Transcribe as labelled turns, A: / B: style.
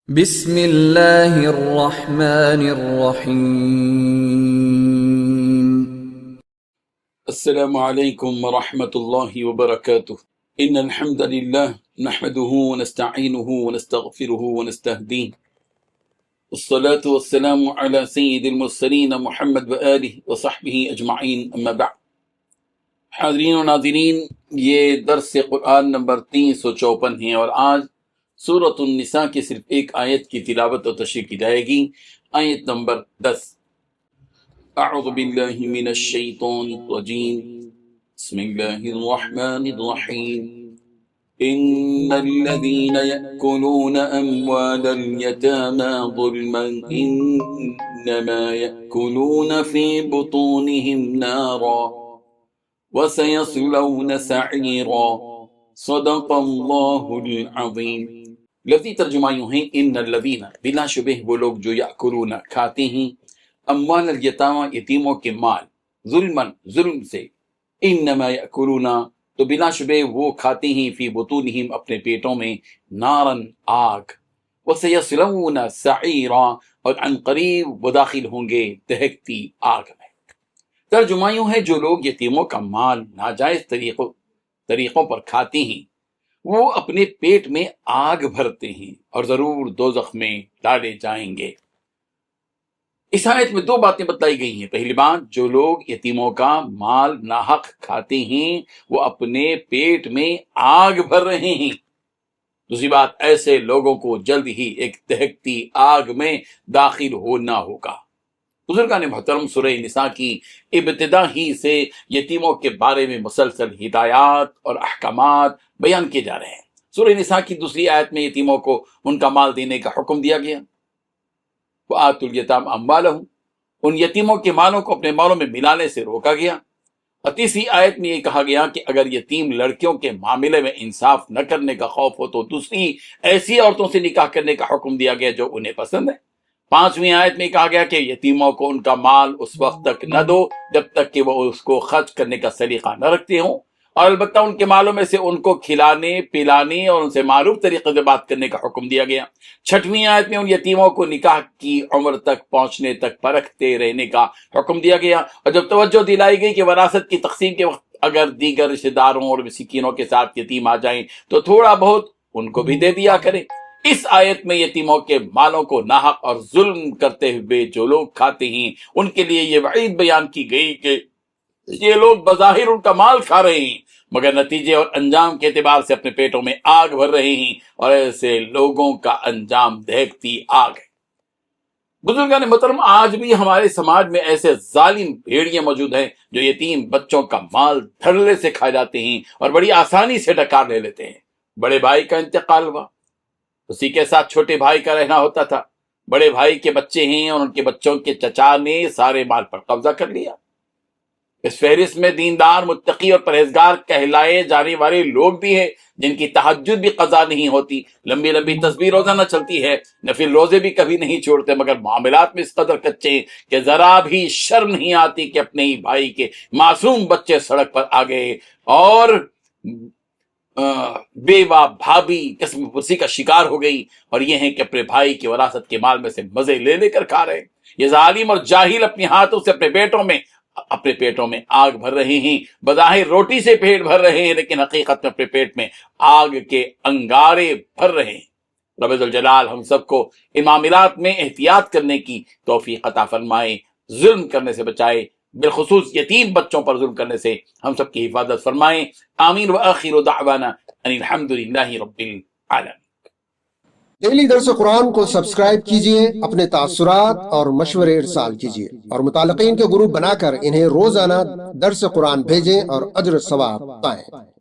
A: بسم اللہ الرحمن الرحیم۔
B: السلام علیکم ورحمۃ اللہ وبرکاتہ۔ ان الحمد للہ نحمده ونستعینه ونستغفره ونستهدیه، والصلاة والسلام على سید المرسلین محمد وآلہ وصحبہ اجمعین، اما بعد۔ حاضرین و ناظرین، یہ درس قرآن نمبر 354 ہے اور آج سورۃ النساء کی صرف ایک آیت کی تلاوت و تشریح کی جائے گی، آیت نمبر 10۔ اعوذ باللہ من الشیطان الرجیم، بسم اللہ الرحمن الرحیم۔ ان الذین یأکلون اموال الیتامی ظلما انما یأکلون فی بطونہم نارا وسیصلون سعیرا، صدق اللہ العظیم۔ لفظی ترجمہ یوں ہیں، ان الذین، بلا شبہ وہ لوگ جو یأکلون کھاتے ہیں، اموال الیتامی یتیموں کے مال، ظلماً ظلم سے، انما یأکلون تو بلا شبہ وہ کھاتے ہیں، فی بطونہم اپنے پیٹوں میں، ناراً آگ، وسیصلون سعیرا اور عن قریب وہ داخل ہوں گے دہکتی آگ میں۔ ترجمہ یوں ہے، جو لوگ یتیموں کا مال ناجائز طریقوں پر کھاتے ہیں وہ اپنے پیٹ میں آگ بھرتے ہیں اور ضرور دوزخ میں ڈالے جائیں گے۔ اس آیت میں دو باتیں بتائی گئی ہیں۔ پہلی بات، جو لوگ یتیموں کا مال ناحق کھاتے ہیں وہ اپنے پیٹ میں آگ بھر رہے ہیں۔ دوسری بات، ایسے لوگوں کو جلد ہی ایک دہکتی آگ میں داخل ہونا ہوگا۔ بزرگان محترم، سورہ نساء کی ابتدا ہی سے یتیموں کے بارے میں مسلسل ہدایات اور احکامات بیان کیے جا رہے ہیں۔ سورہ نساء کی دوسری آیت میں یتیموں کو ان کا مال دینے کا حکم دیا گیا، وَآتُوا الْيَتَامَ أَمْوَالَهُمْ، ان یتیموں کے مالوں کو اپنے مالوں میں ملانے سے روکا گیا۔ اور تیسری آیت میں یہ کہا گیا کہ اگر یتیم لڑکیوں کے معاملے میں انصاف نہ کرنے کا خوف ہو تو دوسری ایسی عورتوں سے نکاح کرنے کا حکم دیا گیا جو انہیں پسند ہے۔ پانچویں آیت میں کہا گیا کہ یتیموں کو ان کا مال اس وقت تک نہ دو جب تک کہ وہ اس کو خرچ کرنے کا سلیقہ نہ رکھتے ہوں، اور البتہ ان کے مالوں میں سے ان کو کھلانے پلانے اور ان سے معروف طریقے سے بات کرنے کا حکم دیا گیا۔ چھٹویں آیت میں ان یتیموں کو نکاح کی عمر تک پہنچنے تک پرکھتے رہنے کا حکم دیا گیا، اور جب توجہ دلائی گئی کہ وراثت کی تقسیم کے وقت اگر دیگر رشتہ داروں اور مسکینوں کے ساتھ یتیم آ جائیں تو تھوڑا بہت ان کو بھی دے دیا کریں۔ اس آیت میں یتیموں کے مالوں کو ناحق اور ظلم کرتے ہوئے جو لوگ کھاتے ہیں ان کے لیے یہ وعید بیان کی گئی کہ یہ لوگ بظاہر ان کا مال کھا رہے ہیں مگر نتیجے اور انجام کے اعتبار سے اپنے پیٹوں میں آگ بھر رہے ہیں، اور ایسے لوگوں کا انجام دہکتی آگ ہے۔ بزرگان محترم، آج بھی ہمارے سماج میں ایسے ظالم بھیڑیے موجود ہیں جو یتیم بچوں کا مال دھڑلے سے کھا جاتے ہیں اور بڑی آسانی سے ڈکار لے لیتے ہیں۔ بڑے بھائی کا انتقال ہوا، اسی کے ساتھ چھوٹے بھائی کا رہنا ہوتا تھا۔ بڑے بھائی کے بچے ہیں اور ان کے بچوں کے چچا نے سارے مال پر قبضہ کر لیا۔ اس فہرست میں دیندار، متقی اور پرہیزگار کہلائے جانے والے لوگ بھی ہیں جن کی تہجد بھی قضا نہیں ہوتی، لمبی لمبی تسبیح روزانہ چلتی ہے، نفل روزے بھی کبھی نہیں چھوڑتے، مگر معاملات میں اس قدر کچے ہیں کہ ذرا بھی شرم نہیں آتی کہ اپنے ہی بھائی کے معصوم بچے سڑک پر آ گئے اور بیوہ بھابھی قسم پرسی کا شکار ہو گئی، اور یہ ہیں کہ اپنے بھائی کی وراثت کے مال میں سے مزے لے لے کر کھا رہے ہیں۔ یہ ظالم اور جاہل اپنے ہاتھوں سے اپنے پیٹوں میں آگ بھر رہے ہیں۔ بظاہر روٹی سے پیٹ بھر رہے ہیں لیکن حقیقت میں اپنے پیٹ میں آگ کے انگارے بھر رہے ہیں۔ رب ذوالجلال ہم سب کو ان معاملات میں احتیاط کرنے کی توفیق عطا فرمائے، ظلم کرنے سے بچائے، بالخصوص یتیم بچوں پر ظلم کرنے سے ہم سب کی حفاظت فرمائے۔ آمین۔ وآخر دعوانا ان الحمد للہ رب العالمین۔
C: ڈیلی درس قرآن کو سبسکرائب کیجئے، اپنے تاثرات اور مشورے ارسال کیجئے، اور متعلقین کے گروپ بنا کر انہیں روزانہ درس قرآن بھیجیں اور اجر ثواب پائیں۔